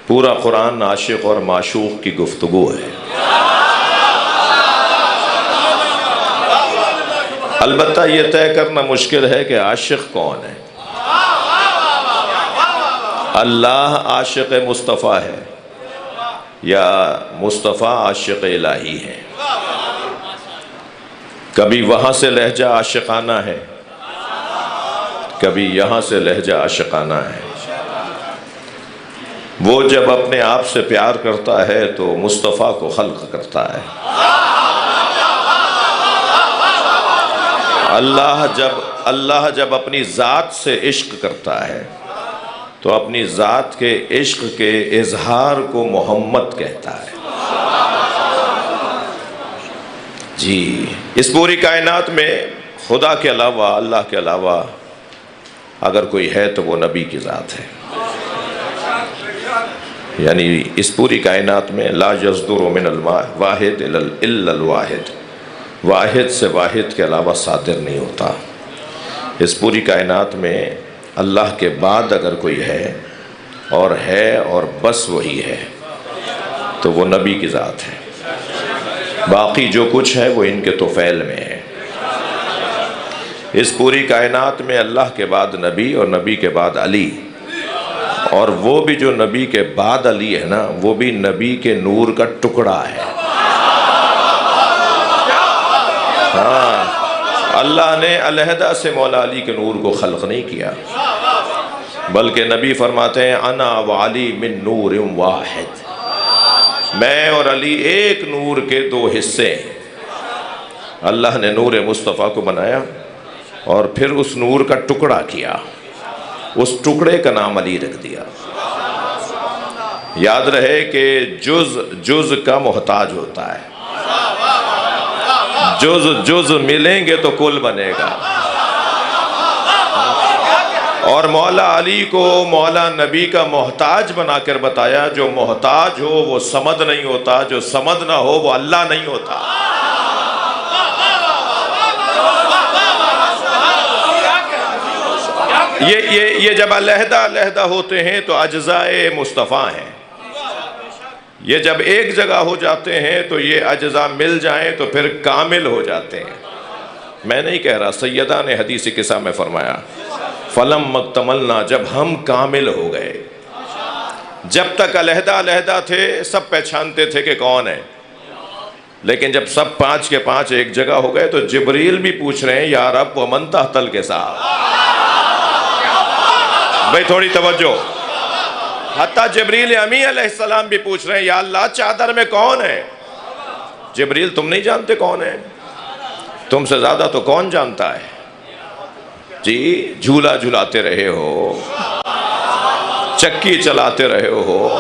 پورا قرآن عاشق اور معشوق کی گفتگو ہے۔ البتہ یہ طے کرنا مشکل ہے کہ عاشق کون ہے۔ اللہ عاشق مصطفیٰ ہے یا مصطفیٰ عاشق الہی ہے؟ کبھی وہاں سے لہجہ عاشقانہ ہے، کبھی یہاں سے لہجہ عاشقانہ ہے۔ وہ جب اپنے آپ سے پیار کرتا ہے تو مصطفیٰ کو خلق کرتا ہے۔ اللہ جب اپنی ذات سے عشق کرتا ہے تو اپنی ذات کے عشق کے اظہار کو محمد کہتا ہے۔ جی، اس پوری کائنات میں خدا کے علاوہ، اللہ کے علاوہ اگر کوئی ہے تو وہ نبی کی ذات ہے۔ یعنی اس پوری کائنات میں لا یصدر من الواحد الا الواحد، واحد سے واحد کے علاوہ صادر نہیں ہوتا۔ اس پوری کائنات میں اللہ کے بعد اگر کوئی ہے اور بس وہی ہے تو وہ نبی کی ذات ہے۔ باقی جو کچھ ہے وہ ان کے طفیل میں ہے۔ اس پوری کائنات میں اللہ کے بعد نبی اور نبی کے بعد علی، اور وہ بھی جو نبی کے بعد علی ہے نا، وہ بھی نبی کے نور کا ٹکڑا ہے۔ ہاں، اللہ نے علیحدہ سے مولا علی کے نور کو خلق نہیں کیا، بلکہ نبی فرماتے ہیں انا وعلی من نور واحد، میں اور علی ایک نور کے دو حصے ہیں۔ اللہ نے نور مصطفیٰ کو بنایا اور پھر اس نور کا ٹکڑا کیا، اس ٹکڑے کا نام علی رکھ دیا۔ یاد رہے کہ جز کا محتاج ہوتا ہے، جز ملیں گے تو کل بنے گا۔ اور مولا علی کو مولا نبی کا محتاج بنا کر بتایا، جو محتاج ہو وہ صمد نہیں ہوتا، جو صمد نہ ہو وہ اللہ نہیں ہوتا۔ یہ جب علیحدہ ہوتے ہیں تو اجزاء مصطفیٰ ہیں، یہ جب ایک جگہ ہو جاتے ہیں تو یہ اجزاء مل جائیں تو پھر کامل ہو جاتے ہیں۔ میں نہیں کہہ رہا، سیدہ نے حدیث قصہ میں فرمایا فلم مکتملنا، جب ہم کامل ہو گئے۔ جب تک علیحدہ تھے سب پہچانتے تھے کہ کون ہے، لیکن جب سب پانچ کے پانچ ایک جگہ ہو گئے تو جبریل بھی پوچھ رہے ہیں یا رب ومن تحت الکساء۔ بھئی تھوڑی توجہ، حتیٰ جبریل امی علیہ السلام بھی پوچھ رہے ہیں یا اللہ چادر میں کون ہے؟ جبریل تم نہیں جانتے کون ہے؟ تم سے زیادہ تو کون جانتا ہے؟ جی، جھولا جھلاتے رہے ہو، چکی چلاتے رہے ہو،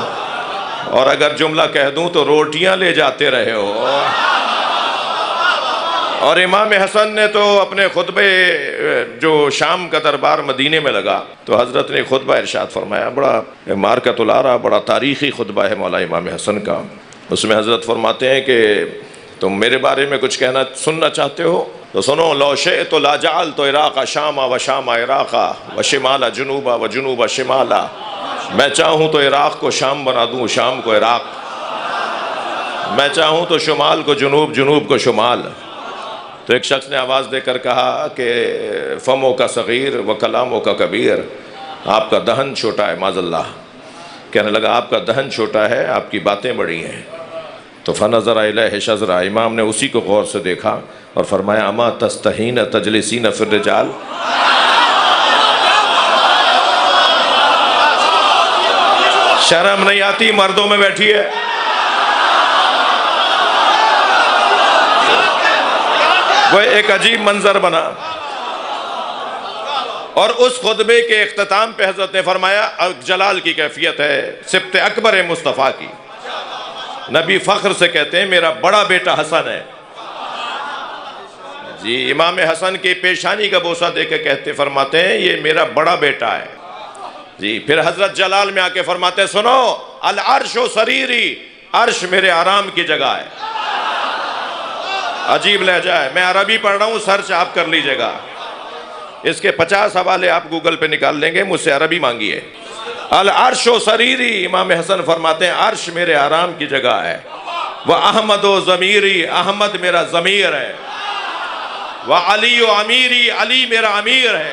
اور اگر جملہ کہہ دوں تو روٹیاں لے جاتے رہے ہو۔ اور امام حسن نے تو اپنے خطبے، جو شام کا دربار مدینے میں لگا تو حضرت نے خطبہ ارشاد فرمایا، بڑا مارکۃ الارا، بڑا تاریخی خطبہ ہے مولا امام حسن کا۔ اس میں حضرت فرماتے ہیں کہ تم میرے بارے میں کچھ سننا چاہتے ہو تو سنو، لو شئت لا جعلت عراق شاما و شام عراقا و شمال جنوبا و جنوب شمالا، میں چاہوں تو عراق کو شام بنا دوں، شام کو عراق، میں چاہوں تو شمال کو جنوب، جنوب کو شمال۔ تو ایک شخص نے آواز دے کر کہا کہ فموں کا صغیر و کلاموں کا کبیر، آپ کا دہن چھوٹا ہے معاذ اللہ۔ کہنے لگا آپ کا دہن چھوٹا ہے، آپ کی باتیں بڑی ہیں۔ تو فنظر الیہ شذرا، امام نے اسی کو غور سے دیکھا اور فرمایا اما تستحین تجلسین فی الرجال، شرم نہیں آتی مردوں میں بیٹھی ہے؟ وہ ایک عجیب منظر بنا، اور اس خطبے کے اختتام پہ حضرت نے فرمایا جلال کی کیفیت ہے، سبط اکبر مصطفیٰ کی۔ نبی فخر سے کہتے ہیں میرا بڑا بیٹا حسن ہے۔ جی، امام حسن کی پیشانی کا بوسہ دے کے کہتے فرماتے ہیں یہ میرا بڑا بیٹا ہے۔ جی، پھر حضرت جلال میں آ کے فرماتے ہیں سنو، العرش و سریری، عرش میرے آرام کی جگہ ہے۔ عجیب لہجہ ہے، میں عربی پڑھ رہا ہوں، سرچ آپ کر لیجئے گا، اس کے 50 حوالے آپ گوگل پہ نکال لیں گے، مجھ سے عربی مانگی ہے۔ العرش و سریری، امام حسن فرماتے ہیں عرش میرے آرام کی جگہ ہے، وہ احمد و ضمیری، احمد میرا ضمیر ہے، وہ علی و امیری، علی میرا امیر ہے،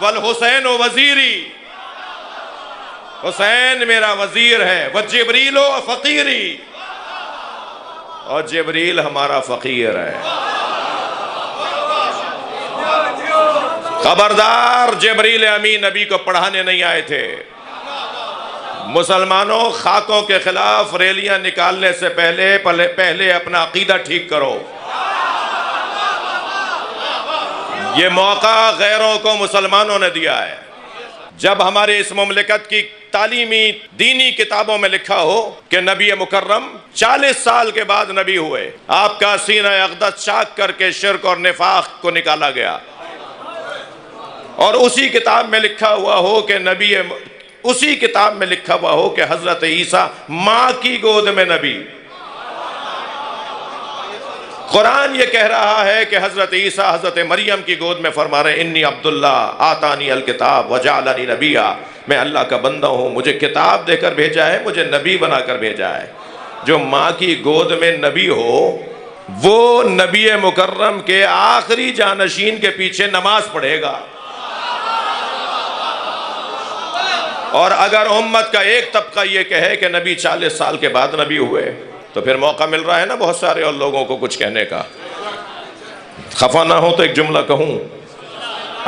والحسین و وزیری، حسین میرا وزیر ہے، وہ جبریل و فقیری، اور جبریل ہمارا فقیر ہے۔ خبردار، جبریل امین نبی کو پڑھانے نہیں آئے تھے۔ مسلمانوں، خاکوں کے خلاف ریلیاں نکالنے سے پہلے اپنا عقیدہ ٹھیک کرو۔ یہ موقع غیروں کو مسلمانوں نے دیا ہے۔ جب ہمارے اس مملکت کی تعلیمی دینی کتابوں میں لکھا ہو کہ نبی مکرم 40 سال کے بعد نبی ہوئے، آپ کا سینہ اقدس چاک کر کے شرک اور نفاق کو نکالا گیا، اور اسی کتاب میں لکھا ہوا ہو کہ اسی کتاب میں لکھا ہوا ہو کہ حضرت عیسیٰ ماں کی گود میں نبی، قرآن یہ کہہ رہا ہے کہ حضرت عیسیٰ حضرت مریم کی گود میں فرما رہے ہیں انی عبداللہ آتانی الکتاب وجعلنی نبیا، میں اللہ کا بندہ ہوں، مجھے کتاب دے کر بھیجا ہے، مجھے نبی بنا کر بھیجا ہے۔ جو ماں کی گود میں نبی ہو وہ نبی مکرم کے آخری جانشین کے پیچھے نماز پڑھے گا، اور اگر امت کا ایک طبقہ یہ کہے کہ نبی 40 سال کے بعد نبی ہوئے، تو پھر موقع مل رہا ہے نا بہت سارے اور لوگوں کو کچھ کہنے کا۔ خفا نہ ہو تو ایک جملہ کہوں،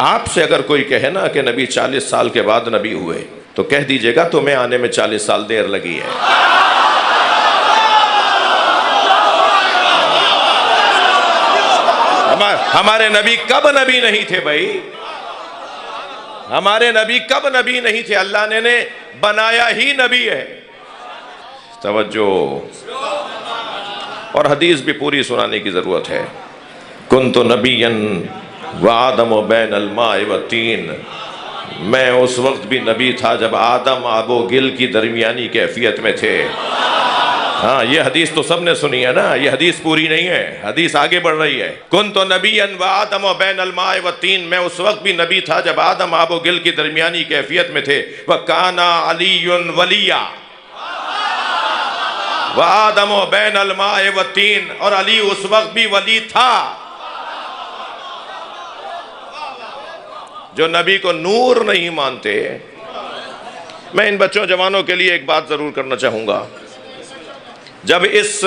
آپ سے اگر کوئی کہے نا کہ نبی 40 سال کے بعد نبی ہوئے، تو کہہ دیجئے گا تمہیں آنے میں 40 سال دیر لگی ہے۔ ہمارے نبی کب نبی نہیں تھے بھائی؟ ہمارے نبی کب نبی نہیں تھے؟ اللہ نے بنایا ہی نبی ہے۔ توجہ، اور حدیث بھی پوری سنانے کی ضرورت ہے۔ کنت نبیا وآدم بین الماء والطین، میں اس وقت بھی نبی تھا جب آدم آب و گل کی درمیانی کیفیت میں تھے۔ ہاں، یہ حدیث تو سب نے سنی ہے نا، یہ حدیث پوری نہیں ہے، حدیث آگے بڑھ رہی ہے۔ کنت نبیا وآدم بین الماء والطین، میں اس وقت بھی نبی تھا جب آدم آب و گل کی درمیانی کیفیت میں تھے۔ وکان علی ولیا، وآدم بین الماء والطین، اور علی اس وقت بھی ولی تھا۔ جو نبی کو نور نہیں مانتے، میں ان بچوں جوانوں کے لیے ایک بات ضرور کرنا چاہوں گا۔ جب اس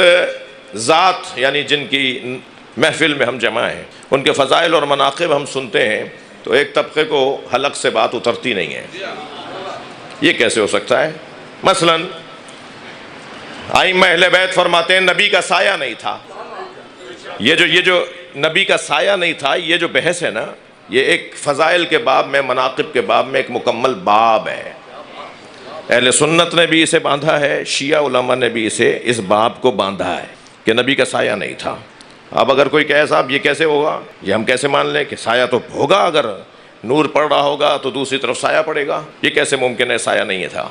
ذات یعنی جن کی محفل میں ہم جمع ہیں، ان کے فضائل اور مناقب ہم سنتے ہیں، تو ایک طبقے کو حلق سے بات اترتی نہیں ہے۔ یہ کیسے ہو سکتا ہے؟ مثلاً ائمہ اہل بیت فرماتے ہیں نبی کا سایہ نہیں تھا۔ یہ جو نبی کا سایہ نہیں تھا، یہ جو بحث ہے نا، یہ ایک فضائل کے باب میں، مناقب کے باب میں ایک مکمل باب ہے۔ اہل سنت نے بھی اسے باندھا ہے، شیعہ علماء نے بھی اس باب کو باندھا ہے کہ نبی کا سایہ نہیں تھا۔ اب اگر کوئی کہے صاحب یہ کیسے ہوگا، یہ ہم کیسے مان لیں کہ سایہ تو ہوگا، اگر نور پڑ رہا ہوگا تو دوسری طرف سایہ پڑے گا، یہ کیسے ممکن ہے سایہ نہیں تھا؟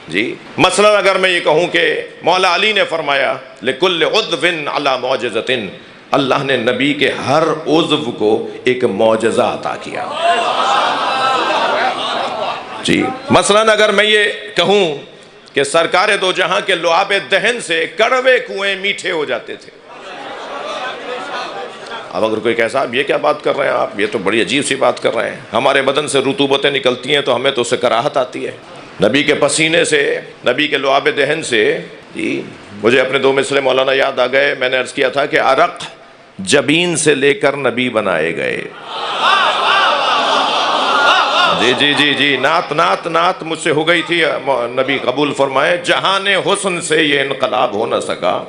جی مثلا اگر میں یہ کہوں کہ مولا علی نے فرمایا لِكُلِّ عُضْوٍ عَلَى مُعْجِزَةٍ، اللہ نے نبی کے ہر عضو کو ایک معجزہ عطا کیا۔ جی مثلا اگر میں یہ کہوں کہ سرکار دو جہاں کے لعاب دہن سے کڑوے کنویں میٹھے ہو جاتے تھے، اب اگر کوئی کہے صاحب یہ کیا بات کر رہے ہیں آپ، یہ تو بڑی عجیب سی بات کر رہے ہیں، ہمارے بدن سے رطوبتیں نکلتی ہیں تو ہمیں تو اس سے کراہت آتی ہے، نبی کے پسینے سے، نبی کے لعاب دہن سے۔ جی مجھے اپنے دو مصرے مولانا یاد آ گئے، میں نے عرض کیا تھا کہ عرق جبین سے لے کر نبی بنائے گئے۔ جی جی جی جی نعت مجھ سے ہو گئی تھی، نبی قبول فرمائے۔ جہان حسن سے یہ انقلاب ہو نہ سکا،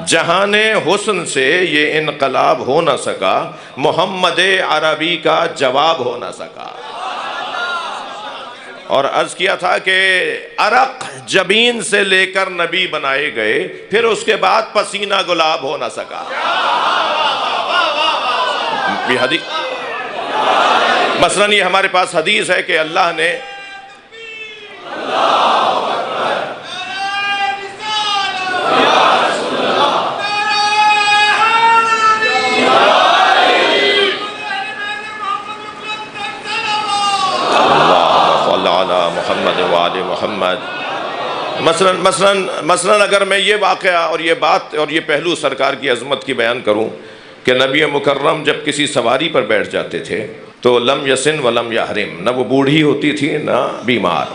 جہان حسن سے یہ انقلاب ہو نہ سکا، محمد عربی کا جواب ہو نہ سکا۔ اور عرض کیا تھا کہ عرق جبین سے لے کر نبی بنائے گئے، پھر اس کے بعد پسینہ گلاب ہو نہ سکا۔ یہ حدیث مثلاً یہ ہمارے پاس حدیث ہے کہ اللہ نے مثلاً اگر میں یہ واقعہ اور یہ بات اور یہ پہلو سرکار کی عظمت کی بیان کروں کہ نبی مکرم جب کسی سواری پر بیٹھ جاتے تھے تو لم یسن ولم یحرم، نہ وہ بوڑھی ہوتی تھی نہ بیمار.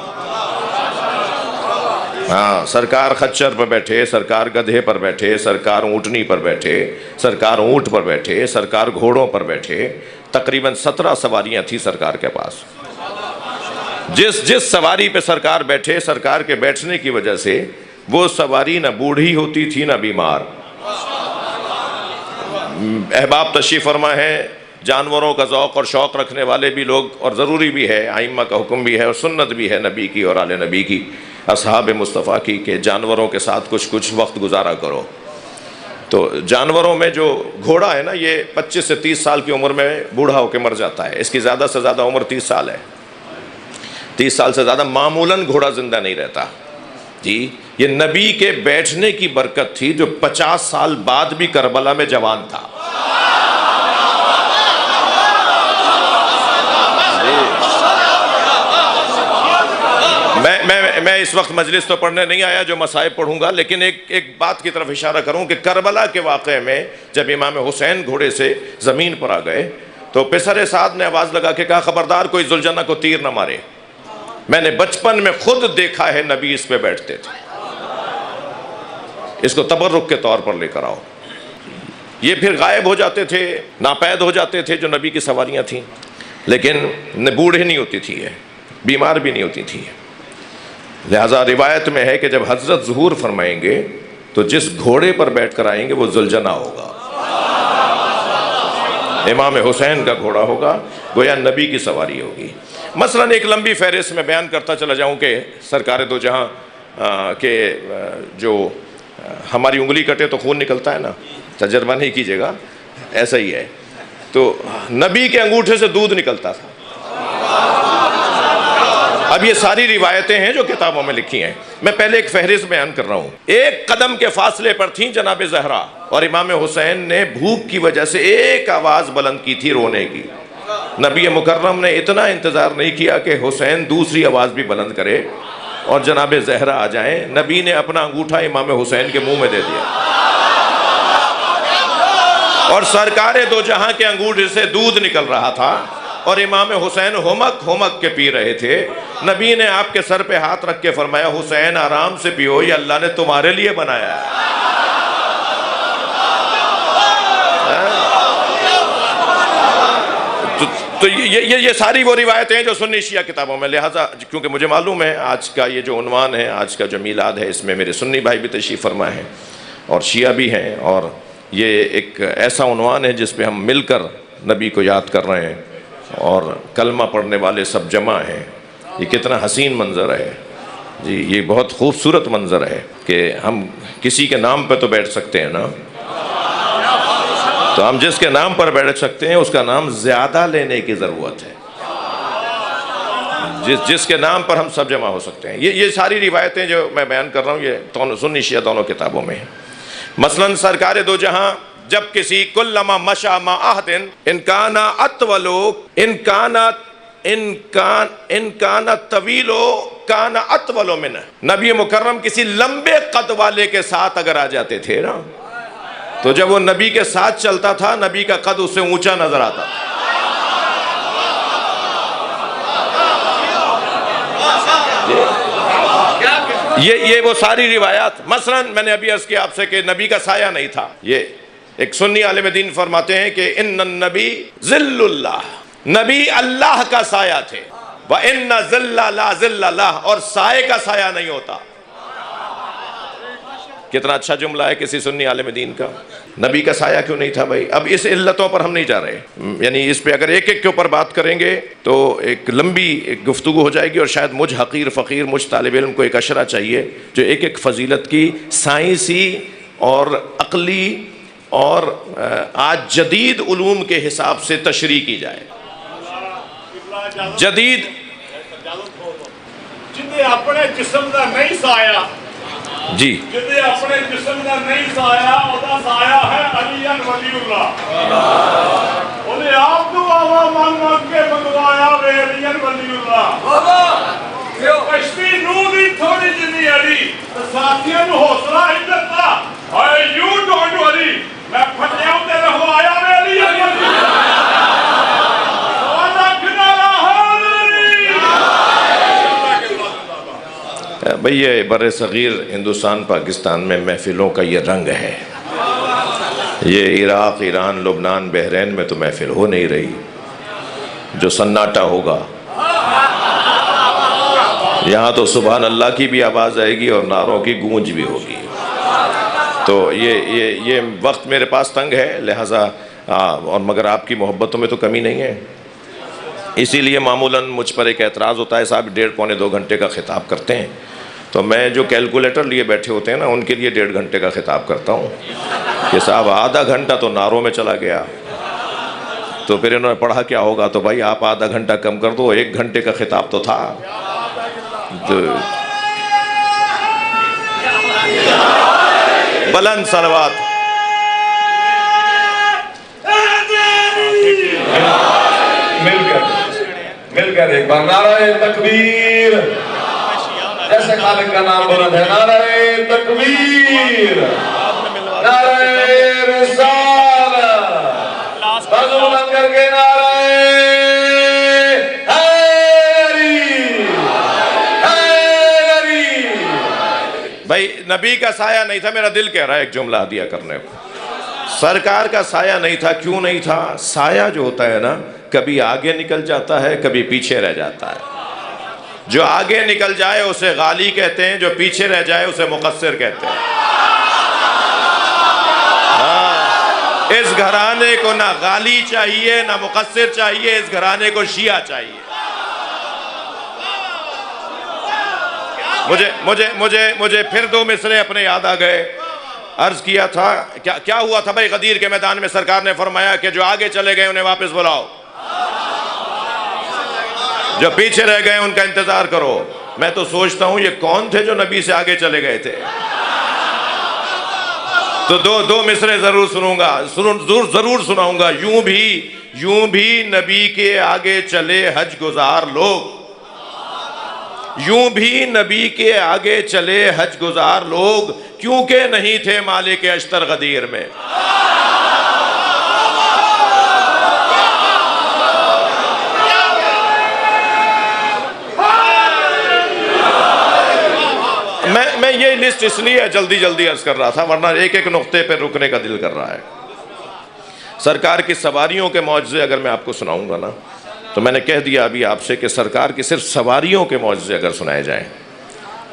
ہاں، سرکار خچر پر بیٹھے، سرکار گدھے پر بیٹھے، سرکار اونٹنی پر بیٹھے، سرکار اونٹ پر بیٹھے، سرکار گھوڑوں پر بیٹھے. تقریباً 17 سواریاں تھیں سرکار کے پاس. جس سواری پہ سرکار بیٹھے، سرکار کے بیٹھنے کی وجہ سے وہ سواری نہ بوڑھی ہوتی تھی نہ بیمار. احباب تشریف فرما ہے، جانوروں کا ذوق اور شوق رکھنے والے بھی لوگ، اور ضروری بھی ہے، ائمہ کا حکم بھی ہے اور سنت بھی ہے نبی کی اور آل نبی کی، اصحاب مصطفیٰ کی، کہ جانوروں کے ساتھ کچھ وقت گزارا کرو. تو جانوروں میں جو گھوڑا ہے نا، یہ 25 سے 30 سال کی عمر میں بوڑھا ہو کے مر جاتا ہے. اس کی زیادہ سے زیادہ عمر 30 سال ہے. 30 سال سے زیادہ معمولاً گھوڑا زندہ نہیں رہتا. جی، یہ نبی کے بیٹھنے کی برکت تھی جو 50 سال بعد بھی کربلا میں جوان تھا. میں اس وقت مجلس تو پڑھنے نہیں آیا جو مصائب پڑھوں گا، لیکن ایک بات کی طرف اشارہ کروں کہ کربلا کے واقعے میں جب امام حسین گھوڑے سے زمین پر آ گئے تو پسر سعد نے آواز لگا کے کہا خبردار کوئی ذوالجنہ کو تیر نہ مارے. میں نے بچپن میں خود دیکھا ہے نبی اس پہ بیٹھتے تھے، اس کو تبرک کے طور پر لے کر آؤ. یہ پھر غائب ہو جاتے تھے، ناپید ہو جاتے تھے جو نبی کی سواریاں تھیں، لیکن بوڑھے نہیں ہوتی تھی، بیمار بھی نہیں ہوتی تھی. لہذا روایت میں ہے کہ جب حضرت ظہور فرمائیں گے تو جس گھوڑے پر بیٹھ کر آئیں گے وہ ذوالجنہ ہوگا، امام حسین کا گھوڑا ہوگا، گویا نبی کی سواری ہوگی. مثلاً ایک لمبی فہرست میں بیان کرتا چلا جاؤں کہ سرکار دو جہاں کے جو ہماری انگلی کٹے تو خون نکلتا ہے نا، تجربہ نہیں کیجیے گا، ایسا ہی ہے. تو نبی کے انگوٹھے سے دودھ نکلتا تھا. اب یہ ساری روایتیں ہیں جو کتابوں میں لکھی ہیں. میں پہلے ایک فہرست بیان کر رہا ہوں. ایک قدم کے فاصلے پر تھیں جناب زہرا، اور امام حسین نے بھوک کی وجہ سے ایک آواز بلند کی تھی رونے کی. نبی مکرم نے اتنا انتظار نہیں کیا کہ حسین دوسری آواز بھی بلند کرے اور جناب زہرا آ جائیں. نبی نے اپنا انگوٹھا امام حسین کے منہ میں دے دیا اور سرکار دو جہاں کے انگوٹھے سے دودھ نکل رہا تھا اور امام حسین ہمک کے پی رہے تھے. نبی نے آپ کے سر پہ ہاتھ رکھ کے فرمایا حسین آرام سے پیو، یہ اللہ نے تمہارے لیے بنایا ہے. تو یہ ساری وہ روایتیں ہیں جو سنی شیعہ کتابوں میں. لہٰذا کیونکہ مجھے معلوم ہے آج کا یہ جو عنوان ہے، آج کا جو میلاد ہے، اس میں میرے سنی بھائی بھی تشریف فرما ہیں اور شیعہ بھی ہیں، اور یہ ایک ایسا عنوان ہے جس پہ ہم مل کر نبی کو یاد کر رہے ہیں اور کلمہ پڑھنے والے سب جمع ہیں. یہ کتنا حسین منظر ہے جی، یہ بہت خوبصورت منظر ہے کہ ہم کسی کے نام پہ تو بیٹھ سکتے ہیں نا، تو ہم جس کے نام پر بیٹھ سکتے ہیں اس کا نام زیادہ لینے کی ضرورت ہے. جس کے نام پر ہم سب جمع ہو سکتے ہیں. یہ ساری روایتیں جو میں بیان کر رہا ہوں یہ سنی شیعہ دونوں کتابوں میں ہیں. مثلاً سرکار دو جہاں جب کسی کلما مشا ما احدن ان کان طویلو کان اطول منہ. نبی مکرم کسی لمبے قد والے کے ساتھ اگر آ جاتے تھے نا، تو جب وہ نبی کے ساتھ چلتا تھا نبی کا قد اس سے اونچا نظر آتا تھا. یہ وہ ساری روایات. مثلا میں نے ابھی عرض کیا آپ سے کہ نبی کا سایہ نہیں تھا. یہ ایک سنی عالم دین فرماتے ہیں کہ ان النبی ذل اللہ، نبی اللہ کا سایہ تھے. وَإِنَّ ذِلَّ لَا ذِلَّ لَهُ، اور سائے کا سایہ نہیں ہوتا. کتنا اچھا جملہ ہے کسی سنی عالم دین کا. نبی کا سایہ کیوں نہیں تھا بھائی؟ اب اس علتوں پر ہم نہیں جا رہے، یعنی اس پہ اگر ایک ایک کے اوپر بات کریں گے تو ایک لمبی گفتگو ہو جائے گی، اور شاید مجھ حقیر فقیر مجھ طالب علم کو ایک اشرہ چاہیے جو ایک ایک فضیلت کی سائنسی اور عقلی اور آج جدید علوم کے حساب سے تشریح کی جائے. جدید جنہیں اپنے جسم کا نہیں سایہ، جی جنہیں اپنے جسم کا نہیں سایہ، وہ سایہ ہے علی ولی اللہ. انہیں آپ کو آوا مانگ کے منگوایا وے علی ولی اللہ. کشتی نو دی تھوڑی جنی علی بھئی یہ بر صغیر ہندوستان پاکستان میں محفلوں کا یہ رنگ ہے. یہ عراق، ایران، لبنان، بحرین میں تو محفل ہو نہیں رہی. جو سناٹا ہوگا یہاں تو سبحان اللہ کی بھی آواز آئے گی اور نعروں کی گونج بھی ہوگی. تو یہ وقت میرے پاس تنگ ہے، لہٰذا اور مگر آپ کی محبتوں میں تو کمی نہیں ہے. اسی لیے معمولاً مجھ پر ایک اعتراض ہوتا ہے، صاحب 1.5 پونے 2 گھنٹے کا خطاب کرتے ہیں. تو میں جو کیلکولیٹر لیے بیٹھے ہوتے ہیں نا، ان کے لیے 1.5 گھنٹے کا خطاب کرتا ہوں کہ صاحب آدھا گھنٹہ تو نعروں میں چلا گیا. تو پھر انہوں نے پڑھا کیا ہوگا؟ تو بھائی آپ آدھا گھنٹہ کم کر دو، 1 گھنٹے کا خطاب تو تھا. بلند صلوات. مل کر ایک بار نعرہ تکبیر. جیسے خالق کا نام بلند ہے، نعرہ تکبیر، نعرہ رسالت. بازو بلند کر کے نعرہ بھائی نبی کا سایہ نہیں تھا. میرا دل کہہ رہا ہے ایک جملہ دیا کرنے کو. سرکار کا سایہ نہیں تھا. کیوں نہیں تھا؟ سایہ جو ہوتا ہے نا، کبھی آگے نکل جاتا ہے، کبھی پیچھے رہ جاتا ہے. جو آگے نکل جائے اسے غالی کہتے ہیں، جو پیچھے رہ جائے اسے مقصر کہتے ہیں. اس گھرانے کو نہ غالی چاہیے نہ مقصر چاہیے، اس گھرانے کو شیعہ چاہیے. مجھے پھر 2 مصرے اپنے یاد آ گئے. عرض کیا تھا کیا ہوا تھا بھائی؟ غدیر کے میدان میں سرکار نے فرمایا کہ جو آگے چلے گئے انہیں واپس بلاؤ، جو پیچھے رہ گئے ان کا انتظار کرو. میں تو سوچتا ہوں یہ کون تھے جو نبی سے آگے چلے گئے تھے؟ تو 2 مصرے ضرور سنوں گا، ضرور سناؤں گا. یوں بھی نبی کے آگے چلے حج گزار لوگ، یوں بھی نبی کے آگے چلے حج گزار لوگ، کیونکہ نہیں تھے مالک اشتر غدیر میں. میں یہ لسٹ اس لیے جلدی عرض کر رہا تھا، ورنہ ایک نقطے پہ رکنے کا دل کر رہا ہے. سرکار کی سواریوں کے معجزے اگر میں آپ کو سناؤں گا نا، تو میں نے کہہ دیا ابھی آپ سے کہ سرکار کی صرف سواریوں کے معجزے اگر سنائے جائیں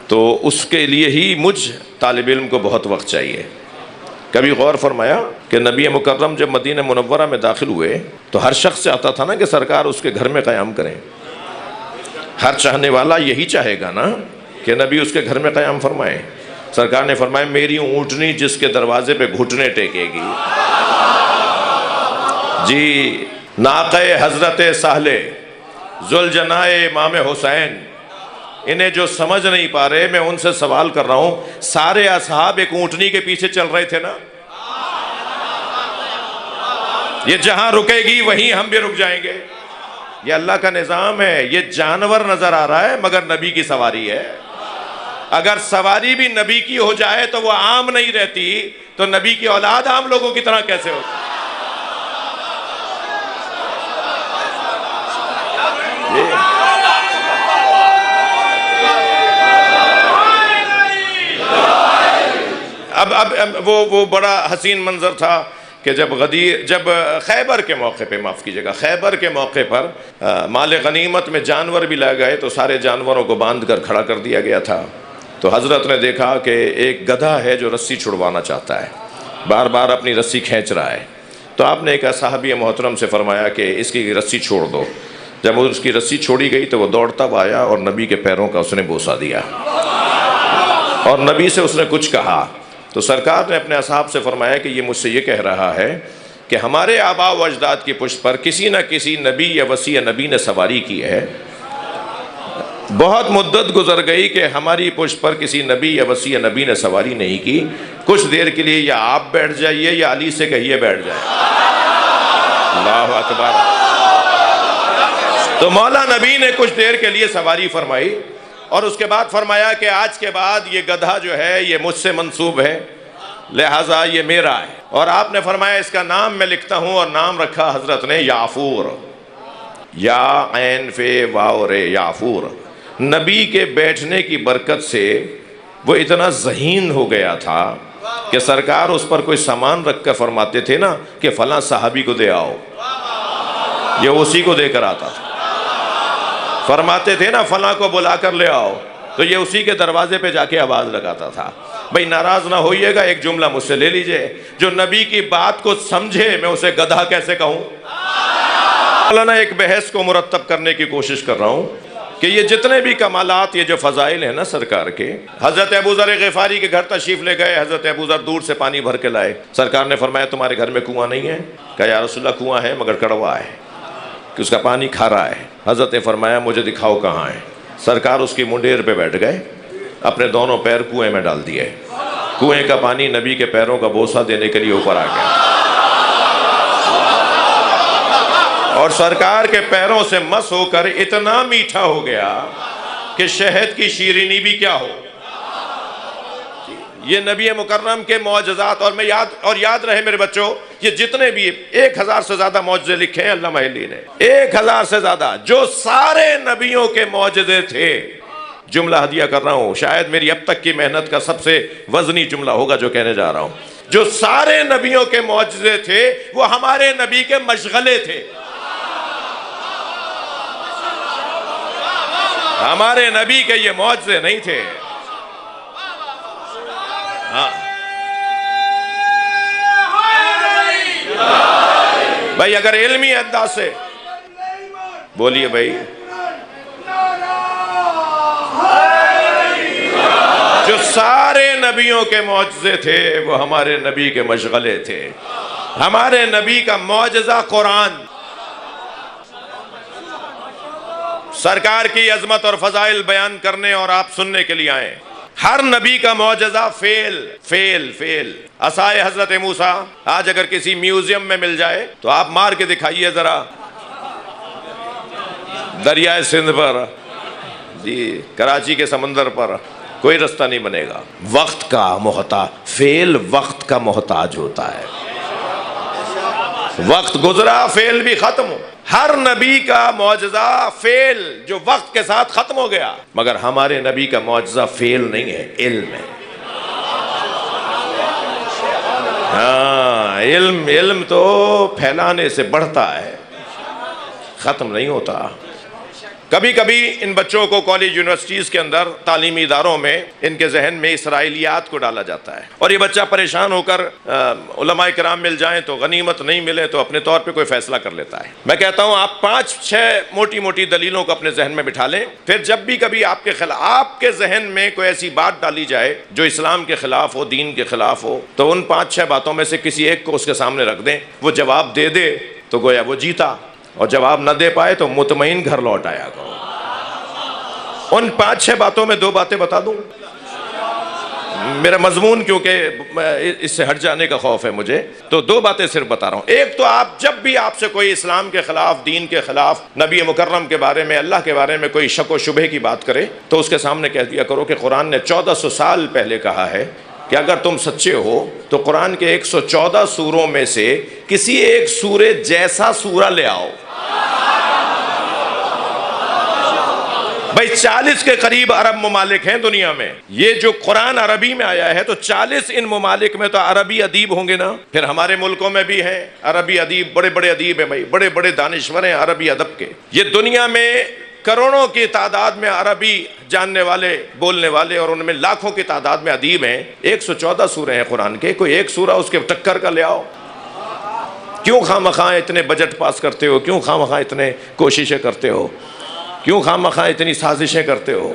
تو اس کے لیے ہی مجھ طالب علم کو بہت وقت چاہیے. کبھی غور فرمایا کہ نبی مکرم جب مدینہ منورہ میں داخل ہوئے تو ہر شخص چاہتا تھا نا کہ سرکار اس کے گھر میں قیام کریں. ہر چاہنے والا یہی چاہے گا نا کہ نبی اس کے گھر میں قیام فرمائے. سرکار نے فرمایا میری اونٹنی جس کے دروازے پہ گھٹنے ٹیکے گی. جی ناقہ حضرت سہل ذوالجناح امام حسین، انہیں جو سمجھ نہیں پا رہے، میں ان سے سوال کر رہا ہوں، سارے اصحاب ایک اونٹنی کے پیچھے چل رہے تھے نا؟ یہ جہاں رکے گی وہیں ہم بھی رک جائیں گے. یہ اللہ کا نظام ہے. یہ جانور نظر آ رہا ہے مگر نبی کی سواری ہے. اگر سواری بھی نبی کی ہو جائے تو وہ عام نہیں رہتی، تو نبی کی اولاد عام لوگوں کی طرح کیسے ہوتی؟ اب وہ بڑا حسین منظر تھا کہ جب خیبر کے موقع پہ، معاف کیجئے گا، خیبر کے موقع پر مال غنیمت میں جانور بھی لائے گئے تو سارے جانوروں کو باندھ کر کھڑا کر دیا گیا تھا. تو حضرت نے دیکھا کہ ایک گدھا ہے جو رسی چھڑوانا چاہتا ہے، بار بار اپنی رسی کھینچ رہا ہے. تو آپ نے ایک صحابی محترم سے فرمایا کہ اس کی رسی چھوڑ دو. جب اس کی رسی چھوڑی گئی تو وہ دوڑتا ہوا آیا اور نبی کے پیروں کا اس نے بوسہ دیا اور نبی سے اس نے کچھ کہا. تو سرکار نے اپنے اصحاب سے فرمایا کہ یہ مجھ سے یہ کہہ رہا ہے کہ ہمارے آباء و اجداد کی پشت پر کسی نہ کسی نبی یا وصی نبی نے سواری کی ہے. بہت مدت گزر گئی کہ ہماری پشت پر کسی نبی یا وصی نبی نے سواری نہیں کی. کچھ دیر کے لیے یا آپ بیٹھ جائیے یا علی سے کہیے بیٹھ جائے. اللہ اکبر. تو مولا نبی نے کچھ دیر کے لیے سواری فرمائی اور اس کے بعد فرمایا کہ آج کے بعد یہ گدھا جو ہے یہ مجھ سے منسوب ہے، لہٰذا یہ میرا ہے. اور آپ نے فرمایا اس کا نام میں لکھتا ہوں، اور نام رکھا حضرت نے یافور، یا عین فے واو رے، یافور. نبی کے بیٹھنے کی برکت سے وہ اتنا ذہین ہو گیا تھا کہ سرکار اس پر کوئی سامان رکھ کر فرماتے تھے نا کہ فلاں صحابی کو دے آؤ، یہ اسی کو دے کر آتا تھا۔ فرماتے تھے نا فلاں کو بلا کر لے آؤ، تو یہ اسی کے دروازے پہ جا کے آواز لگاتا تھا۔ بھئی ناراض نہ ہوئیے گا، ایک جملہ مجھ سے لے لیجئے، جو نبی کی بات کو سمجھے میں اسے گدھا کیسے کہوں؟ مولانا ایک بحث کو مرتب کرنے کی کوشش کر رہا ہوں کہ یہ جتنے بھی کمالات، یہ جو فضائل ہیں نا سرکار کے، حضرت ابو ذر غفاری کے گھر تشریف لے گئے، حضرت ابو ذر دور سے پانی بھر کے لائے، سرکار نے فرمایا تمہارے گھر میں کنواں نہیں ہے؟ کہا یا رسول اللہ کنواں ہے مگر کڑوا ہے، کہ اس کا پانی کھارا ہے۔ حضرت نے فرمایا مجھے دکھاؤ کہاں ہے۔ سرکار اس کی منڈیر پہ بیٹھ گئے، اپنے دونوں پیر کنویں میں ڈال دیے، کنویں کا پانی نبی کے پیروں کا بوسہ دینے کے لیے اوپر آ گیا، اور سرکار کے پیروں سے مس ہو کر اتنا میٹھا ہو گیا کہ شہد کی شیرینی بھی کیا ہو۔ یہ نبی مکرم کے معجزات، اور یاد رہے میرے بچوں، یہ جتنے بھی 1000 سے زیادہ معجزے لکھے ہیں علامہ علی نے، 1000 سے زیادہ، جو سارے نبیوں کے معجزے تھے۔ جملہ ہدیہ کر رہا ہوں، شاید میری اب تک کی محنت کا سب سے وزنی جملہ ہوگا جو کہنے جا رہا ہوں۔ جو سارے نبیوں کے معجزے تھے وہ ہمارے نبی کے مشغلے تھے، ہمارے نبی کے یہ معجزے نہیں تھے۔ ہاں بھائی اگر علمی انداز سے بولیے بھائی، جو سارے نبیوں کے معجزے تھے وہ ہمارے نبی کے مشغلے تھے۔ ہمارے نبی کا معجزہ قرآن، سرکار کی عظمت اور فضائل بیان کرنے اور آپ سننے کے لیے آئے۔ ہر نبی کا معجزہ فیل۔ عصائے حضرت موسیٰ آج اگر کسی میوزیم میں مل جائے تو آپ مار کے دکھائیے ذرا، دریائے سندھ پر، جی کراچی کے سمندر پر کوئی رستہ نہیں بنے گا۔ وقت کا محتاج، فیل وقت کا محتاج ہوتا ہے، وقت گزرا فیل بھی ختم ہو۔ ہر نبی کا معجزہ فیل جو وقت کے ساتھ ختم ہو گیا، مگر ہمارے نبی کا معجزہ فیل نہیں ہے، علم ہے۔ ہاں علم تو پھیلانے سے بڑھتا ہے، ختم نہیں ہوتا۔ کبھی کبھی ان بچوں کو کالج یونیورسٹیز کے اندر تعلیمی اداروں میں ان کے ذہن میں اسرائیلیات کو ڈالا جاتا ہے، اور یہ بچہ پریشان ہو کر علماء کرام مل جائیں تو غنیمت، نہیں ملے تو اپنے طور پہ کوئی فیصلہ کر لیتا ہے۔ میں کہتا ہوں آپ 5-6 موٹی دلیلوں کو اپنے ذہن میں بٹھا لیں، پھر جب بھی کبھی آپ کے ذہن میں کوئی ایسی بات ڈالی جائے جو اسلام کے خلاف ہو، دین کے خلاف ہو، تو ان 5-6 باتوں میں سے کسی ایک کو اس کے سامنے رکھ دیں، وہ جواب دے دے تو گویا وہ جیتا، اور جواب نہ دے پائے تو مطمئن گھر لوٹ آیا کرو۔ ان 5-6 باتوں میں 2 باتیں بتا دوں، میرا مضمون کیونکہ اس سے ہٹ جانے کا خوف ہے مجھے، تو 2 باتیں صرف بتا رہا ہوں۔ ایک تو آپ جب بھی آپ سے کوئی اسلام کے خلاف، دین کے خلاف، نبی مکرم کے بارے میں، اللہ کے بارے میں کوئی شک و شبہ کی بات کرے تو اس کے سامنے کہہ دیا کرو کہ قرآن نے 1400 سال پہلے کہا ہے کہ اگر تم سچے ہو تو قرآن کے 114 سوروں میں سے کسی ایک سورے جیسا سورہ لے آؤ۔ بھائی 40 کے قریب عرب ممالک ہیں دنیا میں، یہ جو قرآن عربی میں آیا ہے تو 40 ان ممالک میں تو عربی ادیب ہوں گے نا، پھر ہمارے ملکوں میں بھی ہیں عربی ادیب، بڑے ادیب ہیں بھائی، بڑے دانشور ہیں عربی ادب کے۔ یہ دنیا میں کروڑوں کی تعداد میں عربی جاننے والے، بولنے والے، اور ان میں لاکھوں کی تعداد میں ادیب ہیں۔ 114 سورے ہیں قرآن کے، کوئی ایک سورہ اس کے ٹکر کا لے آؤ۔ کیوں خواہ اتنے بجٹ پاس کرتے ہو؟ کیوں خواہ اتنے کوششیں کرتے ہو؟ کیوں خواہ اتنی سازشیں کرتے ہو؟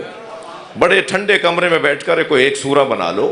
بڑے ٹھنڈے کمرے میں بیٹھ کر کوئی ایک سورہ بنا لو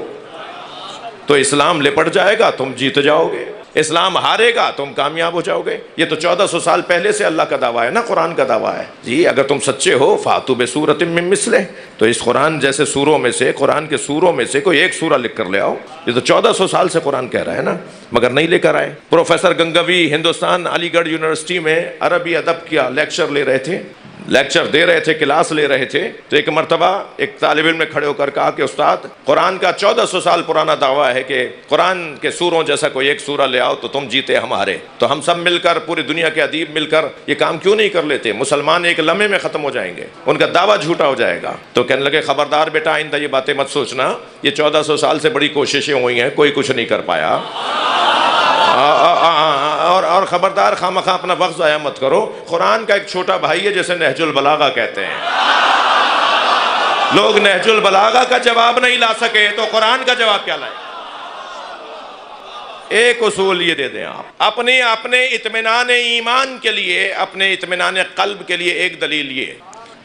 تو اسلام لپٹ جائے گا، تم جیت جاؤ گے۔ اسلام ہارے گا، تم کامیاب ہو جاؤ گے۔ یہ تو 1400 سال پہلے سے اللہ کا دعویٰ ہے نا، قرآن کا دعویٰ ہے جی۔ اگر تم سچے ہو فاتو بسورۃ من مثلہ، تو اس قرآن جیسے سوروں میں سے، قرآن کے سوروں میں سے کوئی ایک سورہ لکھ کر لے آؤ۔ یہ تو 1400 سال سے قرآن کہہ رہا ہے نا، مگر نہیں لے کر آئے۔ پروفیسر گنگوی ہندوستان علی گڑھ یونیورسٹی میں عربی ادب کیا لیکچر لے رہے تھے، لیکچر دے رہے تھے، کلاس لے رہے تھے، تو ایک مرتبہ ایک طالب علم نے کھڑے ہو کر کہا کہ استاد، قرآن کا 1400 سال پرانا دعویٰ ہے کہ قرآن کے سوروں جیسا کوئی ایک سورہ لے آؤ تو تم جیتے ہمارے، تو ہم سب مل کر، پوری دنیا کے ادیب مل کر یہ کام کیوں نہیں کر لیتے؟ مسلمان ایک لمحے میں ختم ہو جائیں گے، ان کا دعویٰ جھوٹا ہو جائے گا۔ تو کہنے لگے خبردار بیٹا، آئندہ یہ باتیں مت سوچنا، یہ 1400 سال سے بڑی کوششیں ہوئی ہیں، کوئی کچھ نہیں کر پایا، اور خبردار خامخواہ اپنا وقت ضائع مت کرو۔ قرآن کا ایک چھوٹا بھائی ہے جسے نہج البلاغہ کہتے ہیں، لوگ نہج البلاغہ کا جواب نہیں لا سکے تو قرآن کا جواب کیا لائیں؟ ایک اصول یہ دے دیں آپ اپنے اطمینان ایمان کے لیے، اپنے اطمینان قلب کے لیے، ایک دلیل یہ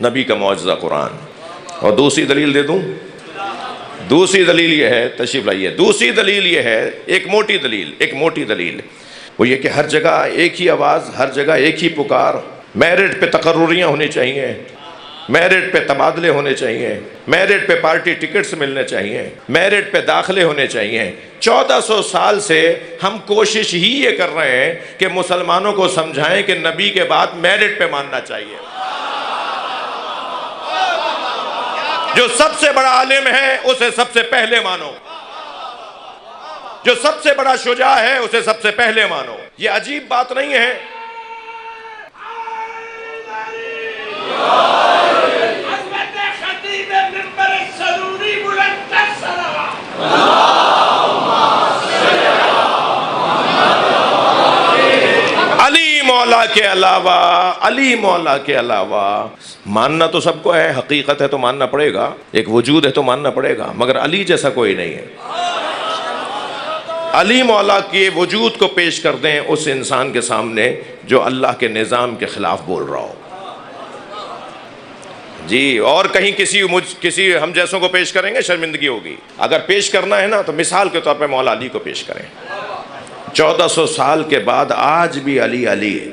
نبی کا معجزہ قرآن، اور دوسری دلیل دے دوں؟ دوسری دلیل یہ ہے، تشریف لائیے، دوسری دلیل یہ ہے، ایک موٹی دلیل وہ یہ کہ ہر جگہ ایک ہی آواز، ہر جگہ ایک ہی پکار، میرٹ پہ تقرریاں ہونی چاہیے، میرٹ پہ تبادلے ہونے چاہیے، میرٹ پہ پارٹی ٹکٹس ملنے چاہیے، میرٹ پہ داخلے ہونے چاہیے۔ 1400 سال سے ہم کوشش ہی یہ کر رہے ہیں کہ مسلمانوں کو سمجھائیں کہ نبی کے بعد میرٹ پہ ماننا چاہیے، جو سب سے بڑا عالم ہے اسے سب سے پہلے مانو، جو سب سے بڑا شجاع ہے اسے سب سے پہلے مانو۔ یہ عجیب بات نہیں ہے۔ علی مولا کے علاوہ ماننا تو سب کو ہے، حقیقت ہے تو ماننا پڑے گا، ایک وجود ہے تو ماننا پڑے گا، مگر علی جیسا کوئی نہیں ہے۔ علی مولا کے وجود کو پیش کر دیں اس انسان کے سامنے جو اللہ کے نظام کے خلاف بول رہا ہو جی، اور کہیں کسی ہم جیسوں کو پیش کریں گے شرمندگی ہوگی۔ اگر پیش کرنا ہے نا تو مثال کے طور پہ مولا علی کو پیش کریں۔ 1400 سال کے بعد آج بھی علی علی ہے۔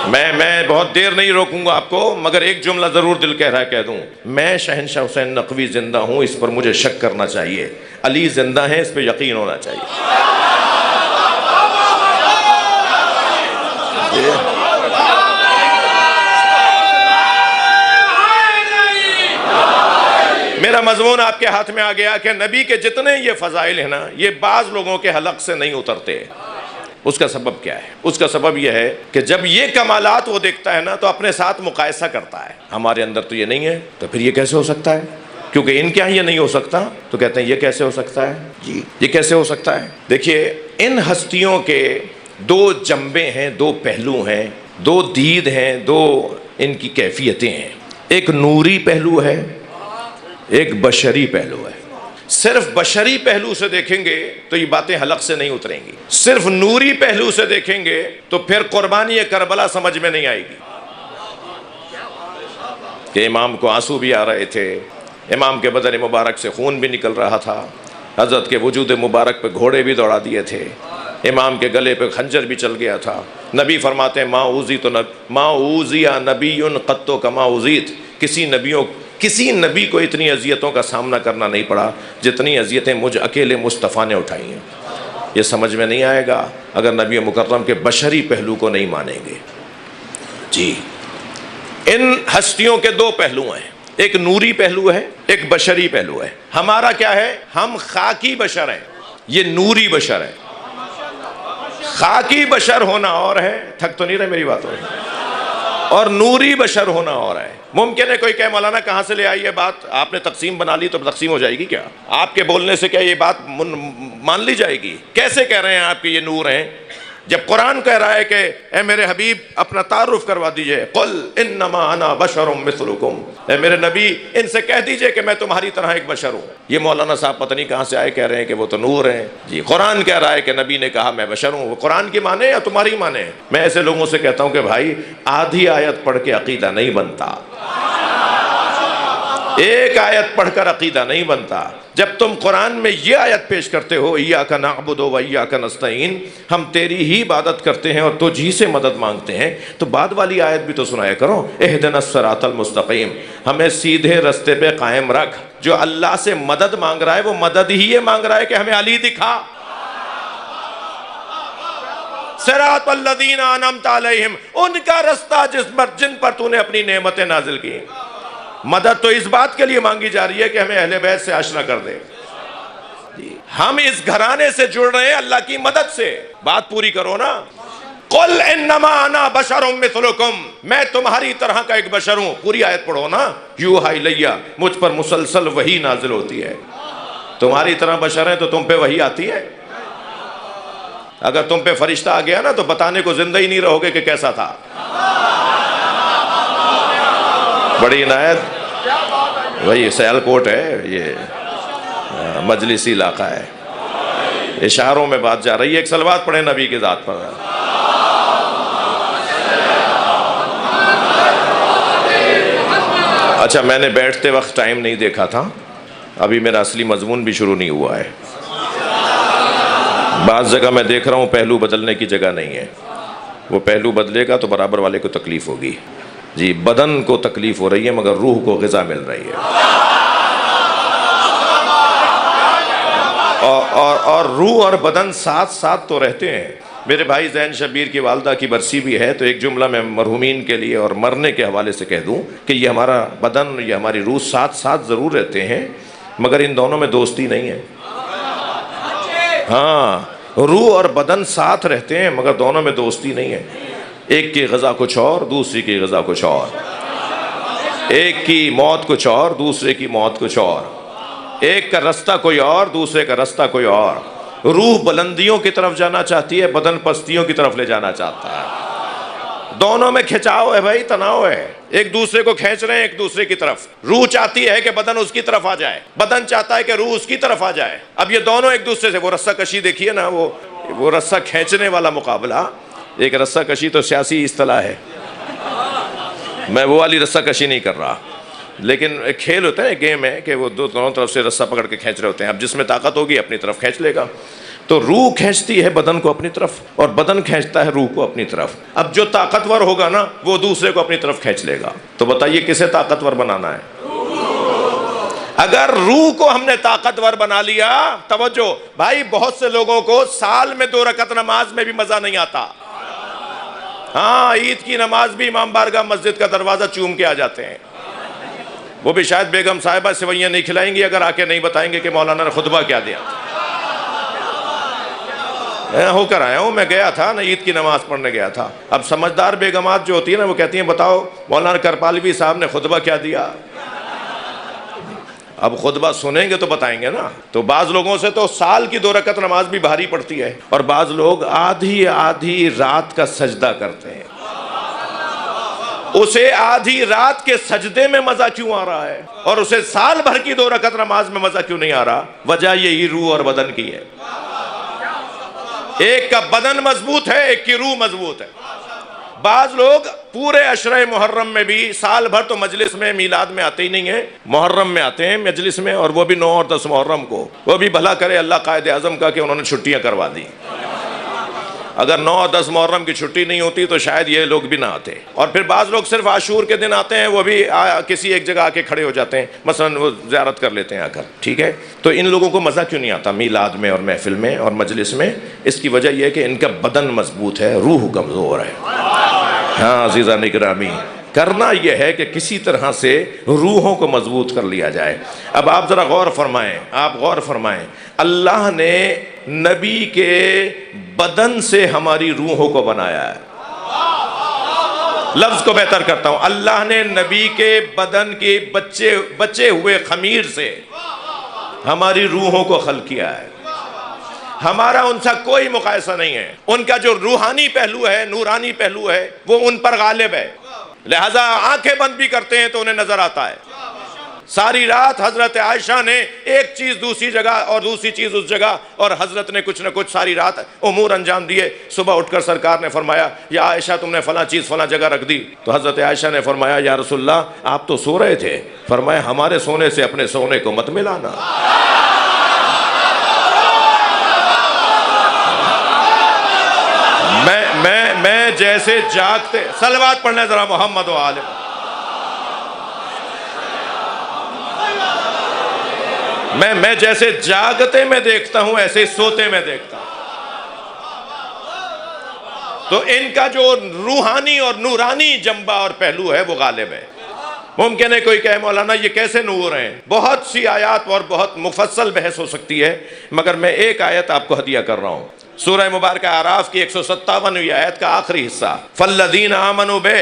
میں بہت دیر نہیں روکوں گا آپ کو، مگر ایک جملہ ضرور دل کہہ رہا ہے کہہ دوں، میں شہنشاہ حسین نقوی زندہ ہوں، اس پر مجھے شک کرنا چاہیے، علی زندہ ہیں اس پہ یقین ہونا چاہیے۔ میرا مضمون آپ کے ہاتھ میں آ گیا کہ نبی کے جتنے یہ فضائل ہیں نا، یہ بعض لوگوں کے حلق سے نہیں اترتے۔ اس کا سبب کیا ہے؟ اس کا سبب یہ ہے کہ جب یہ کمالات وہ دیکھتا ہے نا تو اپنے ساتھ مقایسہ کرتا ہے، ہمارے اندر تو یہ نہیں ہے، تو پھر یہ کیسے ہو سکتا ہے؟ کیونکہ ان کے یہاں یہ نہیں ہو سکتا، تو کہتے ہیں یہ کیسے ہو سکتا ہے؟ جی یہ کیسے ہو سکتا ہے؟ دیکھیے، ان ہستیوں کے دو جنبے ہیں، دو پہلو ہیں، دو دید ہیں، دو ان کی کیفیتیں ہیں۔ ایک نوری پہلو ہے، ایک بشری پہلو ہے۔ صرف بشری پہلو سے دیکھیں گے تو یہ باتیں حلق سے نہیں اتریں گی، صرف نوری پہلو سے دیکھیں گے تو پھر قربانی کربلا سمجھ میں نہیں آئے گی کہ امام کو آنسو بھی آ رہے تھے، امام کے بدن مبارک سے خون بھی نکل رہا تھا، حضرت کے وجود مبارک پہ گھوڑے بھی دوڑا دیے تھے، امام کے گلے پہ خنجر بھی چل گیا تھا۔ نبی فرماتے ہیں ما اوذی نبی قط کما اوذیت، کسی نبی کو اتنی اذیتوں کا سامنا کرنا نہیں پڑا جتنی اذیتیں مجھ اکیلے مصطفیٰ نے اٹھائی ہیں۔ یہ سمجھ میں نہیں آئے گا اگر نبی مکرم کے بشری پہلو کو نہیں مانیں گے۔ جی، ان ہستیوں کے دو پہلو ہیں، ایک نوری پہلو ہے، ایک بشری پہلو ہے۔ ہمارا کیا ہے؟ ہم خاکی بشر ہیں، یہ نوری بشر ہے۔ خاکی بشر ہونا اور ہے، تھک تو نہیں رہے میری بات ہوئی، اور نوری بشر ہونا اور ہے۔ ممکن ہے کوئی کہے مولانا کہاں سے لے آئی یہ بات؟ آپ نے تقسیم بنا لی تو تقسیم ہو جائے گی کیا؟ آپ کے بولنے سے کیا یہ بات مان لی جائے گی؟ کیسے کہہ رہے ہیں آپ کہ یہ نور ہیں، جب قرآن کہہ رہا ہے کہ اے میرے حبیب اپنا تعارف کروا دیجئے، قل انما انا بشر مثلکم، اے میرے نبی ان سے کہہ دیجئے کہ میں تمہاری طرح ایک بشر ہوں۔ یہ مولانا صاحب پتہ نہیں کہاں سے آئے کہہ رہے ہیں کہ وہ تو نور ہیں۔ جی، قرآن کہہ رہا ہے کہ نبی نے کہا میں بشر ہوں، وہ قرآن کی مانے یا تمہاری مانے؟ میں ایسے لوگوں سے کہتا ہوں کہ بھائی آدھی آیت پڑھ کے عقیدہ نہیں بنتا، ایک آیت پڑھ کر عقیدہ نہیں بنتا۔ جب تم قرآن میں یہ آیت پیش کرتے ہو ایاک نعبد و ایاک نستعین، ہم تیری ہی عبادت کرتے ہیں اور تجھ ہی سے مدد مانگتے ہیں، تو بعد والی آیت بھی تو سنایا کرو، اہدنا الصراط المستقیم، ہمیں سیدھے رستے پہ قائم رکھ۔ جو اللہ سے مدد مانگ رہا ہے وہ مدد ہی یہ مانگ رہا ہے کہ ہمیں علی دکھا۔ صراط الذین انعمت علیہم، ان کا رستہ جن پر تو نے اپنی نعمتیں نازل کی۔ مدد تو اس بات کے لیے مانگی جا رہی ہے کہ ہمیں اہل بیت سے آشنا کر دے۔ ہم اس گھرانے سے جڑ رہے ہیں اللہ کی مدد سے، بات پوری کرو نا۔ قل انما انا بشر مثلکم، میں تمہاری طرح کا ایک بشر ہوں، پوری آیت پڑھو نا۔ یوحی الیہ، مجھ پر مسلسل وحی نازل ہوتی ہے۔ تمہاری طرح بشر ہیں تو تم پہ وحی آتی ہے؟ اگر تم پہ فرشتہ آ گیا نا تو بتانے کو زندہ ہی نہیں رہو گے کہ کیسا تھا۔ بڑی عنایت، وہی سیال کوٹ ہے، یہ مجلسی علاقہ ہے، اشاروں میں بات جا رہی ہے۔ ایک صلوات پڑھیں نبی کی ذات پر۔ اچھا، میں نے بیٹھتے وقت ٹائم نہیں دیکھا تھا، ابھی میرا اصلی مضمون بھی شروع نہیں ہوا ہے۔ بعض جگہ میں دیکھ رہا ہوں پہلو بدلنے کی جگہ نہیں ہے، وہ پہلو بدلے گا تو برابر والے کو تکلیف ہوگی۔ جی، بدن کو تکلیف ہو رہی ہے مگر روح کو غذا مل رہی ہے، اور روح اور بدن ساتھ ساتھ تو رہتے ہیں۔ میرے بھائی زین شبیر کی والدہ کی برسی بھی ہے، تو ایک جملہ میں مرحومین کے لیے اور مرنے کے حوالے سے کہہ دوں کہ یہ ہمارا بدن، یہ ہماری روح ساتھ ساتھ ضرور رہتے ہیں مگر ان دونوں میں دوستی نہیں ہے۔ ہاں، روح اور بدن ساتھ رہتے ہیں مگر دونوں میں دوستی نہیں ہے۔ ایک کی غذا کچھ اور، دوسری کی غذا کچھ اور، ایک کی موت کچھ اور، دوسرے کی موت کچھ اور، ایک کا رستہ کوئی اور، دوسرے کا رستہ کوئی اور۔ روح بلندیوں کی طرف جانا چاہتی ہے، بدن پستیوں کی طرف لے جانا چاہتا ہے۔ دونوں میں کھچاؤ ہے بھائی، تناؤ ہے، ایک دوسرے کو کھینچ رہے ہیں ایک دوسرے کی طرف۔ روح چاہتی ہے کہ بدن اس کی طرف آ جائے، بدن چاہتا ہے کہ روح اس کی طرف آ جائے۔ اب یہ دونوں ایک دوسرے سے، وہ رسہ کشی دیکھیے نا، وہ رسہ کھینچنے والا مقابلہ، ایک رسہ کشی تو سیاسی اصطلاح ہے، میں وہ والی رسہ کشی نہیں کر رہا، لیکن ایک کھیل ہوتا ہے، گیم ہے کہ وہ دونوں طرف سے رسہ پکڑ کے کھینچ رہے ہوتے ہیں۔ اب جس میں طاقت ہوگی اپنی طرف کھینچ لے گا۔ تو روح کھینچتی ہے بدن کو اپنی طرف اور بدن کھینچتا ہے روح کو اپنی طرف۔ اب جو طاقتور ہوگا نا وہ دوسرے کو اپنی طرف کھینچ لے گا۔ تو بتائیے کسے طاقتور بنانا ہے؟ اگر روح کو ہم نے طاقتور بنا لیا، توجہ بھائی، بہت سے لوگوں کو سال میں 2 رکعت نماز میں بھی مزہ نہیں آتا۔ ہاں، عید کی نماز بھی امام بارگاہ مسجد کا دروازہ چوم کے آ جاتے ہیں، وہ بھی شاید بیگم صاحبہ سوئیاں نہیں کھلائیں گی اگر آ کے نہیں بتائیں گے کہ مولانا نے خطبہ کیا دیا۔ ہو کر آیا ہوں، میں گیا تھا نا، عید کی نماز پڑھنے گیا تھا۔ اب سمجھدار بیگمات جو ہوتی ہیں نا، وہ کہتی ہیں بتاؤ مولانا کرپالوی صاحب نے خطبہ کیا دیا۔ اب خطبہ سنیں گے تو بتائیں گے نا۔ تو بعض لوگوں سے تو سال کی 2 رکعت نماز بھی بھاری پڑتی ہے، اور بعض لوگ آدھی آدھی رات کا سجدہ کرتے ہیں۔ اسے آدھی رات کے سجدے میں مزہ کیوں آ رہا ہے اور اسے سال بھر کی 2 رکعت نماز میں مزہ کیوں نہیں آ رہا؟ وجہ یہی روح اور بدن کی ہے۔ ایک کا بدن مضبوط ہے، ایک کی روح مضبوط ہے۔ بعض لوگ پورے عشرہ محرم میں بھی سال بھر تو مجلس میں میلاد میں آتے ہی نہیں ہیں، محرم میں آتے ہیں مجلس میں، اور وہ بھی 9 اور 10 محرم کو۔ وہ بھی بھلا کرے اللہ قائد اعظم کا کہ انہوں نے چھٹیاں کروا دی۔ اگر 9 اور 10 محرم کی چھٹی نہیں ہوتی تو شاید یہ لوگ بھی نہ آتے۔ اور پھر بعض لوگ صرف عاشور کے دن آتے ہیں، وہ بھی کسی ایک جگہ آ کے کھڑے ہو جاتے ہیں، مثلا وہ زیارت کر لیتے ہیں آ کر، ٹھیک ہے۔ تو ان لوگوں کو مزہ کیوں نہیں آتا میلاد میں اور محفل میں اور مجلس میں؟ اس کی وجہ یہ ہے کہ ان کا بدن مضبوط ہے، روح کمزور ہے۔ ہاں عزیزان اکرامی، کرنا یہ ہے کہ کسی طرح سے روحوں کو مضبوط کر لیا جائے۔ اب آپ ذرا غور فرمائیں، اللہ نے نبی کے بدن سے ہماری روحوں کو بنایا ہے۔ لفظ کو بہتر کرتا ہوں، اللہ نے نبی کے بدن کے بچے ہوئے خمیر سے ہماری روحوں کو خلق کیا ہے۔ ہمارا ان سے کوئی مقایسہ نہیں ہے۔ ان کا جو روحانی پہلو ہے، نورانی پہلو ہے، وہ ان پر غالب ہے، لہذا آنکھیں بند بھی کرتے ہیں تو انہیں نظر آتا ہے۔ ساری رات حضرت عائشہ نے ایک چیز دوسری جگہ اور دوسری چیز اس جگہ، اور حضرت نے کچھ نہ کچھ ساری رات امور انجام دیے۔ صبح اٹھ کر سرکار نے فرمایا یا عائشہ تم نے فلاں چیز فلاں جگہ رکھ دی، تو حضرت عائشہ نے فرمایا یا رسول اللہ آپ تو سو رہے تھے۔ فرمایا ہمارے سونے سے اپنے سونے کو مت ملانا۔ میں جیسے جاگتے، صلوات پڑھنے ذرا محمد و آل میں جیسے جاگتے میں دیکھتا ہوں ایسے سوتے میں دیکھتا ہوں۔ تو ان کا جو روحانی اور نورانی جنبہ اور پہلو ہے وہ غالب ہے۔ ممکن ہے کوئی کہے مولانا یہ کیسے نور ہیں؟ بہت سی آیات اور بہت مفصل بحث ہو سکتی ہے، مگر میں ایک آیت آپ کو ہدیہ کر رہا ہوں، سورہ مبارکہ اعراف کی 157ویں آیت کا آخری حصہ، فالذین آمنوا بہ،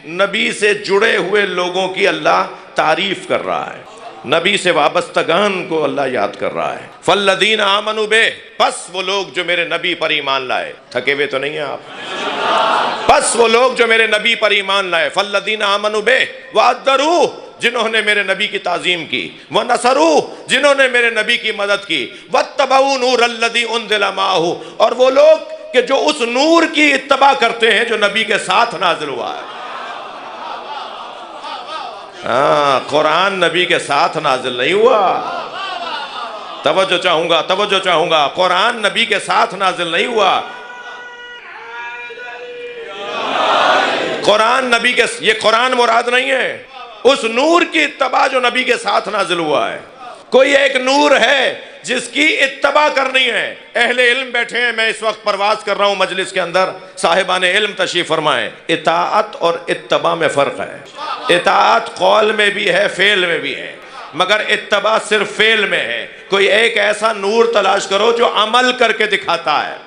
نبی سے جڑے ہوئے لوگوں کی اللہ تعریف کر رہا ہے، نبی سے وابستگان کو اللہ یاد کر رہا ہے۔ فالذین آمنوا بہ، پس وہ لوگ جو میرے نبی پر ایمان لائے، تھکے ہوئے تو نہیں ہیں آپ؟ پس وہ لوگ جو میرے نبی پر ایمان لائے، فالذین آمنوا بہ وعذروہ، جنہوں نے میرے نبی کی تعظیم کی، وَنَصَرُوهُ، جنہوں نے میرے نبی کی مدد کی، وَاتَّبَعُوا نُورَ الَّذِي أُنزِلَ مَعَهُ، اور وہ لوگ کہ جو اس نور کی اتباع کرتے ہیں جو نبی کے ساتھ نازل ہوا ہے۔ ہاں، قرآن نبی کے ساتھ نازل نہیں ہوا، توجہ چاہوں گا، قرآن نبی کے ساتھ نازل نہیں ہوا، قرآن نبی کے، یہ قرآن مراد نہیں ہے، اس نور کی اتباع جو نبی کے ساتھ نازل ہوا ہے۔ کوئی ایک نور ہے جس کی اتباع کرنی ہے۔ اہل علم بیٹھے ہیں، میں اس وقت پرواز کر رہا ہوں مجلس کے اندر، صاحبان علم تشریف فرمائیں، اطاعت اور اتباع میں فرق ہے۔ اطاعت قول میں بھی ہے، فعل میں بھی ہے، مگر اتباع صرف فعل میں ہے۔ کوئی ایک ایسا نور تلاش کرو جو عمل کر کے دکھاتا ہے۔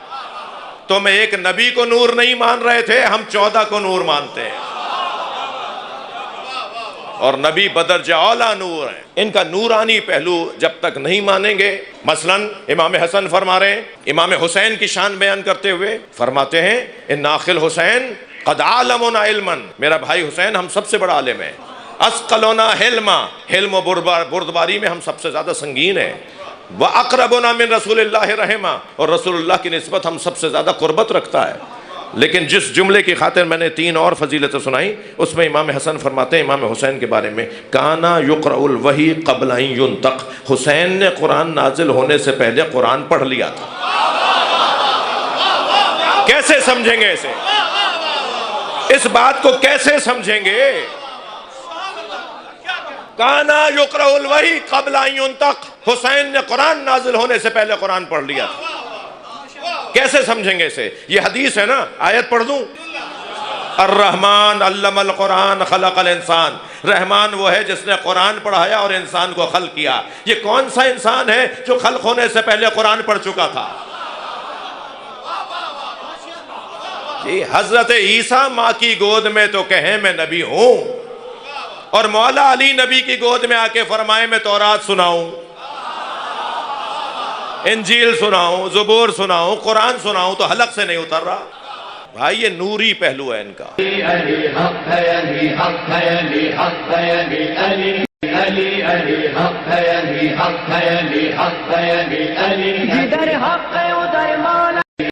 تو میں ایک نبی کو نور نہیں مان رہے تھے، ہم 14 کو نور مانتے ہیں، اور نبی بدرجہ اعلیٰ نور ہیں۔ ان کا نورانی پہلو جب تک نہیں مانیں گے، مثلا امام حسن فرما رہے ہیں، امام حسین کی شان بیان کرتے ہوئے فرماتے ہیں، ان اخل حسین قد عالمنا علما، میرا بھائی حسین ہم سب سے بڑا عالم ہے، اسقلنا حلما، حلم و بردباری میں ہم سب سے زیادہ سنگین ہیں، وَأَقْرَبُنَا مِن رسول اللہ رحمہ، اور رسول اللہ کی نسبت ہم سب سے زیادہ قربت رکھتا ہے۔ لیکن جس جملے کی خاطر میں نے 3 اور فضیلتیں سنائی، اس میں امام حسن فرماتے ہیں امام حسین کے بارے میں، کانا یقرأ الوحی قبل ان ینطق، حسین نے قرآن نازل ہونے سے پہلے قرآن پڑھ لیا تھا۔ کیسے سمجھیں گے اسے؟ اس بات کو کیسے سمجھیں گے؟ کانا یقرأ الوحی قبل ان ینطق، حسین نے قرآن نازل ہونے سے پہلے قرآن پڑھ لیا تھا۔ کیسے سمجھیں گے اسے؟ یہ حدیث ہے نا، آیت پڑھ دوں، الرحمن علم القرآن خلق الانسان، رحمان وہ ہے جس نے قرآن پڑھایا اور انسان کو خلق کیا۔ یہ کون سا انسان ہے جو خلق ہونے سے پہلے قرآن پڑھ چکا تھا؟ جی حضرت عیسیٰ ماں کی گود میں تو کہیں میں نبی ہوں، اور مولا علی نبی کی گود میں آ کے فرمائے میں تورات سناؤں، انجیل سناؤں، زبور سناؤں، قرآن سناؤں، تو حلق سے نہیں اتر رہا۔ بھائی یہ نوری پہلو ہے ان کا۔ جدھر حق